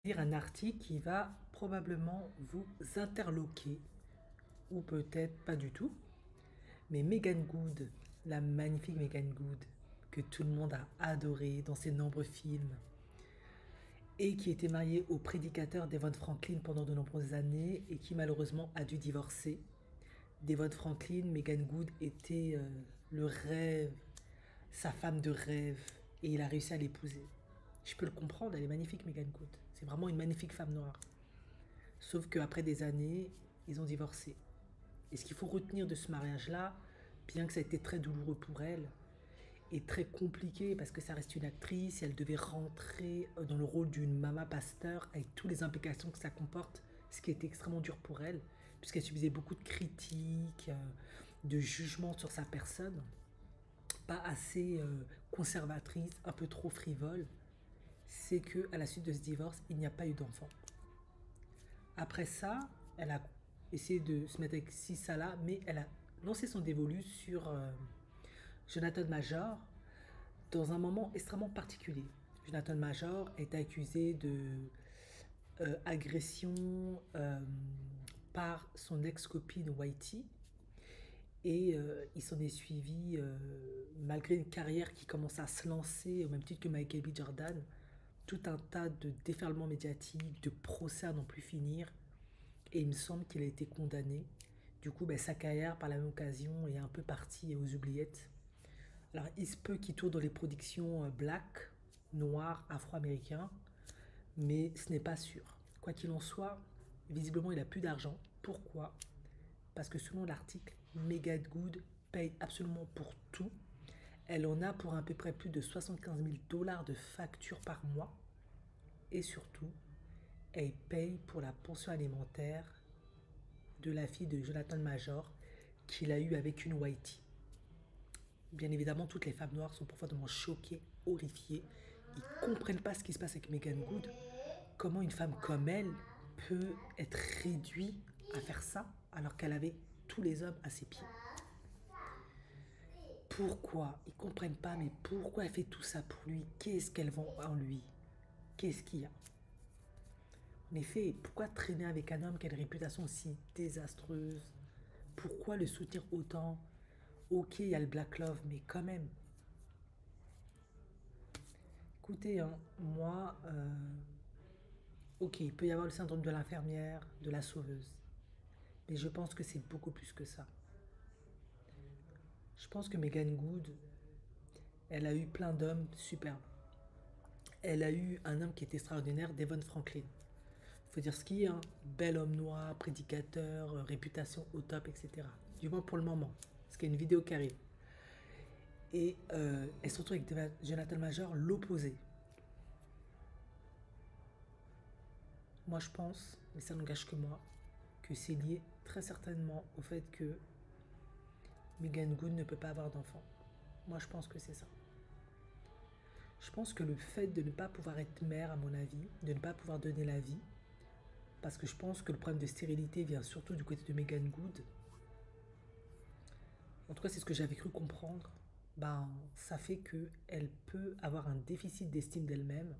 Lire un article qui va probablement vous interloquer, ou peut-être pas du tout. Mais Megan Good, la magnifique Megan Good, que tout le monde a adoré dans ses nombreux films, et qui était mariée au prédicateur Devon Franklin pendant de nombreuses années, et qui malheureusement a dû divorcer. Devon Franklin, Megan Good était le rêve, sa femme de rêve, et il a réussi à l'épouser. Je peux le comprendre, elle est magnifique, Megan Good. C'est vraiment une magnifique femme noire. Sauf qu'après des années, ils ont divorcé. Et ce qu'il faut retenir de ce mariage-là, bien que ça a été très douloureux pour elle, et très compliqué parce que ça reste une actrice et elle devait rentrer dans le rôle d'une maman pasteur avec toutes les implications que ça comporte, ce qui était extrêmement dur pour elle, puisqu'elle subissait beaucoup de critiques, de jugements sur sa personne, pas assez conservatrice, un peu trop frivole. C'est que à la suite de ce divorce, il n'y a pas eu d'enfant. Après ça, elle a essayé de se mettre avec Sissala, mais elle a lancé son dévolu sur Jonathan Major dans un moment extrêmement particulier. Jonathan Major est accusé de agression par son ex-copine Whitey et il s'en est suivi, malgré une carrière qui commence à se lancer au même titre que Michael B. Jordan, tout un tas de déferlements médiatiques, de procès à n'en plus finir. Et il me semble qu'il a été condamné. Du coup, ben, sa carrière, par la même occasion, est un peu partie aux oubliettes. Alors, il se peut qu'il tourne dans les productions black, noirs, afro-américains, mais ce n'est pas sûr. Quoi qu'il en soit, visiblement, il n'a plus d'argent. Pourquoi? Parce que selon l'article, Megan Good paye absolument pour tout. Elle en a pour à peu près plus de 75 000 $ de factures par mois. Et surtout, elle paye pour la pension alimentaire de la fille de Jonathan Major qu'il a eu avec une Whitey. Bien évidemment, toutes les femmes noires sont profondément choquées, horrifiées. Ils ne comprennent pas ce qui se passe avec Megan Good. Comment une femme comme elle peut être réduite à faire ça alors qu'elle avait tous les hommes à ses pieds. Pourquoi? Ils ne comprennent pas, mais pourquoi elle fait tout ça pour lui? Qu'est-ce qu'elle vend en lui? Qu'est-ce qu'il y a? En effet, pourquoi traîner avec un homme qui a une réputation si désastreuse? Pourquoi le soutenir autant? Ok, il y a le Black Love, mais quand même. Écoutez, hein, moi, ok, il peut y avoir le syndrome de l'infirmière, de la sauveuse. Mais je pense que c'est beaucoup plus que ça. Je pense que Megan Good, elle a eu plein d'hommes superbes. Elle a eu un homme qui était extraordinaire, Devon Franklin. Faut dire ce qu'il y a, hein. Bel homme noir, prédicateur, réputation au top, etc. Du moins pour le moment, parce qu'il y a une vidéo qui arrive. Et elle se retrouve avec Jonathan Major, l'opposé. Moi je pense, mais ça n'engage que moi, que c'est lié très certainement au fait que Megan Good ne peut pas avoir d'enfant. Moi je pense que c'est ça. Je pense que le fait de ne pas pouvoir être mère, à mon avis, de ne pas pouvoir donner la vie, parce que je pense que le problème de stérilité vient surtout du côté de Megan Good, en tout cas c'est ce que j'avais cru comprendre, ben, ça fait qu'elle peut avoir un déficit d'estime d'elle-même,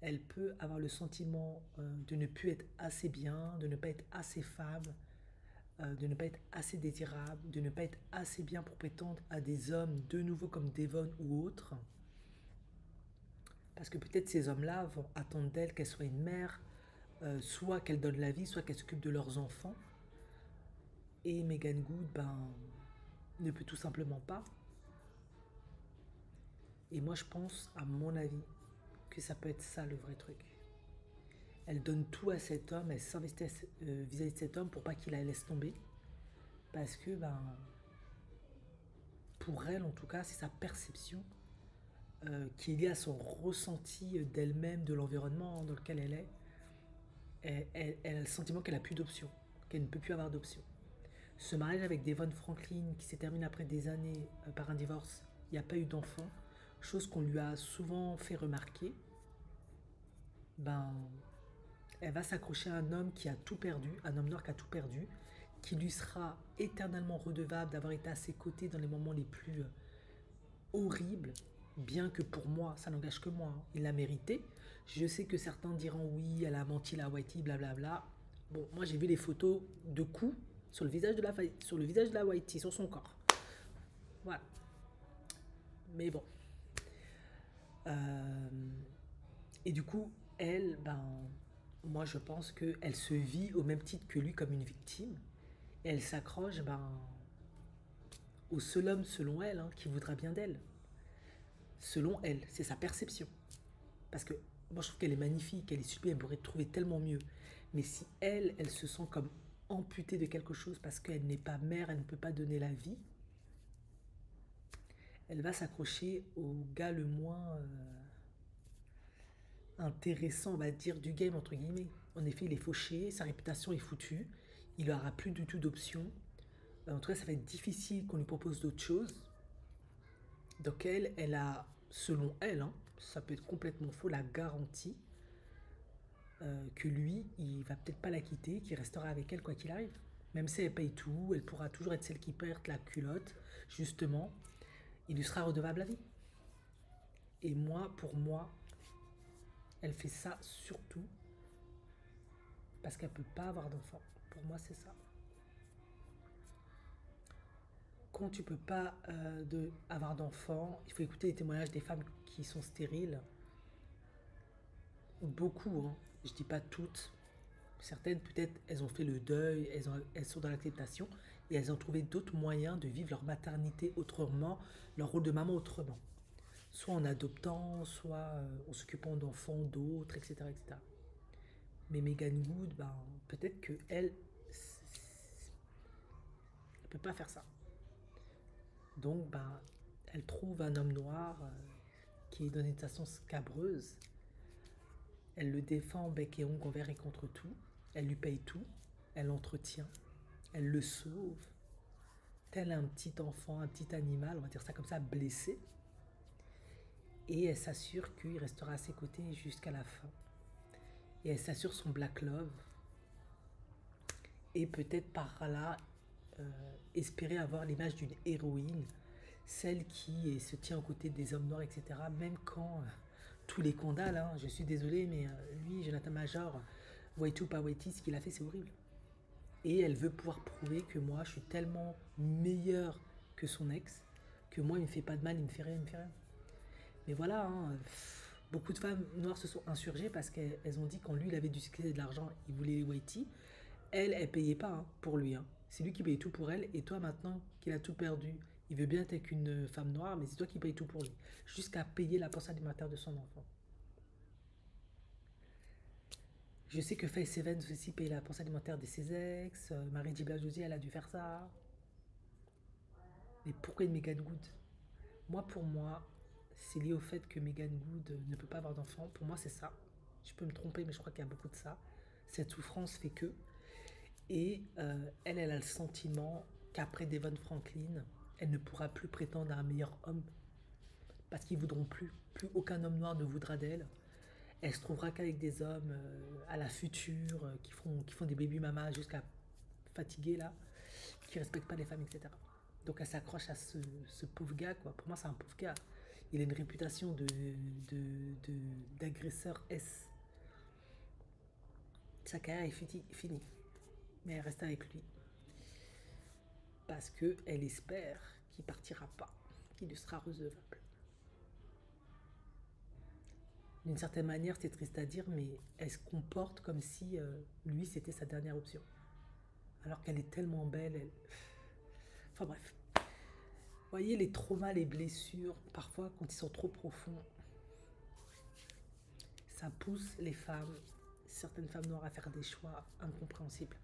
elle peut avoir le sentiment de ne plus être assez bien, de ne pas être assez femme, de ne pas être assez désirable, de ne pas être assez bien pour prétendre à des hommes de nouveau comme Devon ou autres. Parce que peut-être ces hommes-là vont attendre d'elle qu'elle soit une mère, soit qu'elle donne la vie, soit qu'elle s'occupe de leurs enfants. Et Megan Good, ben, ne peut tout simplement pas. Et moi, je pense, à mon avis, que ça peut être ça le vrai truc. Elle donne tout à cet homme, elle s'investit vis-à-vis de cet homme pour pas qu'il la laisse tomber. Parce que, ben, pour elle, en tout cas, c'est sa perception qui est liée à son ressenti d'elle-même, de l'environnement dans lequel elle est. Elle a le sentiment qu'elle n'a plus d'options, qu'elle ne peut plus avoir d'options. Ce mariage avec Devon Franklin, qui s'est terminé après des années par un divorce, il n'y a pas eu d'enfant, chose qu'on lui a souvent fait remarquer, ben, elle va s'accrocher à un homme qui a tout perdu, un homme noir qui a tout perdu, qui lui sera éternellement redevable d'avoir été à ses côtés dans les moments les plus horribles, bien que pour moi, ça n'engage que moi, hein, il l'a mérité, Je sais que certains diront oui, elle a menti la Whitey, blablabla. Bon, moi j'ai vu les photos de coups sur le visage de sur le visage de la Whitey, sur son corps. Voilà. Mais bon. Euh, et du coup, elle, ben, moi je pense qu'elle se vit au même titre que lui comme une victime. Et elle s'accroche ben, au seul homme, selon elle, hein, qui voudra bien d'elle. Selon elle, c'est sa perception. Parce que moi je trouve qu'elle est magnifique, elle est sublime, elle pourrait trouver tellement mieux. Mais si elle, elle se sent comme amputée de quelque chose parce qu'elle n'est pas mère, elle ne peut pas donner la vie, elle va s'accrocher au gars le moins intéressant, on va dire, du game, entre guillemets. En effet, il est fauché, sa réputation est foutue, il n'aura plus du tout d'options. En tout cas, ça va être difficile qu'on lui propose d'autres choses. Donc elle a, selon elle, hein, ça peut être complètement faux, la garantie que lui, il va peut-être pas la quitter, qu'il restera avec elle quoi qu'il arrive. Même si elle paye tout, elle pourra toujours être celle qui perd la culotte, justement, il lui sera redevable à vie. Et moi, pour moi, elle fait ça surtout parce qu'elle peut pas avoir d'enfant. Pour moi, c'est ça. Quand tu peux pas avoir d'enfant, il faut écouter les témoignages des femmes qui sont stériles. Beaucoup, hein. Je dis pas toutes. Certaines, peut-être, elles ont fait le deuil, elles sont dans l'acceptation et elles ont trouvé d'autres moyens de vivre leur maternité autrement, leur rôle de maman autrement. Soit en adoptant, soit en s'occupant d'enfants d'autres, etc., etc. Mais Megan Good, ben, peut-être qu'elle, elle peut pas faire ça. Donc, ben, elle trouve un homme noir qui est dans une situation scabreuse. Elle le défend bec et ongle envers et contre tout. Elle lui paye tout. Elle l'entretient. Elle le sauve. Tel un petit enfant, un petit animal, on va dire ça comme ça, blessé. Et elle s'assure qu'il restera à ses côtés jusqu'à la fin. Et elle s'assure son black love. Et peut-être par là, espérer avoir l'image d'une héroïne, celle qui se tient aux côtés des hommes noirs, etc. Même quand tous les condamnent, hein, je suis désolée, mais lui, Jonathan Major, Whitey ou pas Whitey, ce qu'il a fait, c'est horrible. Et elle veut pouvoir prouver que moi, je suis tellement meilleure que son ex, que moi, il me fait pas de mal, il me fait rien, il me fait rien. Mais voilà, hein, beaucoup de femmes noires se sont insurgées parce qu'elles ont dit quand lui, il avait du succès et de l'argent, il voulait les Whitey. Elle payait pas hein, pour lui. Hein. C'est lui qui payait tout pour elle. Et toi, maintenant qu'il a tout perdu, il veut bien être avec une femme noire, mais c'est toi qui payes tout pour lui. Jusqu'à payer la pension alimentaire de son enfant. Je sais que Faye Evans aussi paye la pension alimentaire de ses ex. Marie J. Blige, elle a dû faire ça. Mais pourquoi une Megan Good? Pour moi, c'est lié au fait que Megan Good ne peut pas avoir d'enfant. Pour moi, c'est ça. Je peux me tromper, mais je crois qu'il y a beaucoup de ça. Cette souffrance fait que. Et elle a le sentiment qu'après Devon Franklin, elle ne pourra plus prétendre à un meilleur homme parce qu'ils voudront plus. Plus aucun homme noir ne voudra d'elle. Elle se trouvera qu'avec des hommes à la future qui font des baby mamas jusqu'à fatiguer là, qui respectent pas les femmes, etc. Donc elle s'accroche à ce pauvre gars quoi. Pour moi c'est un pauvre gars. Il a une réputation d'agresseur S. Sa carrière est finie. Mais elle reste avec lui. Parce qu'elle espère qu'il partira pas, qu'il lui sera redevable. D'une certaine manière, c'est triste à dire, mais elle se comporte comme si lui, c'était sa dernière option. Alors qu'elle est tellement belle, elle... Enfin bref. Vous voyez, les traumas, les blessures, parfois, quand ils sont trop profonds, ça pousse les femmes, certaines femmes noires, à faire des choix incompréhensibles.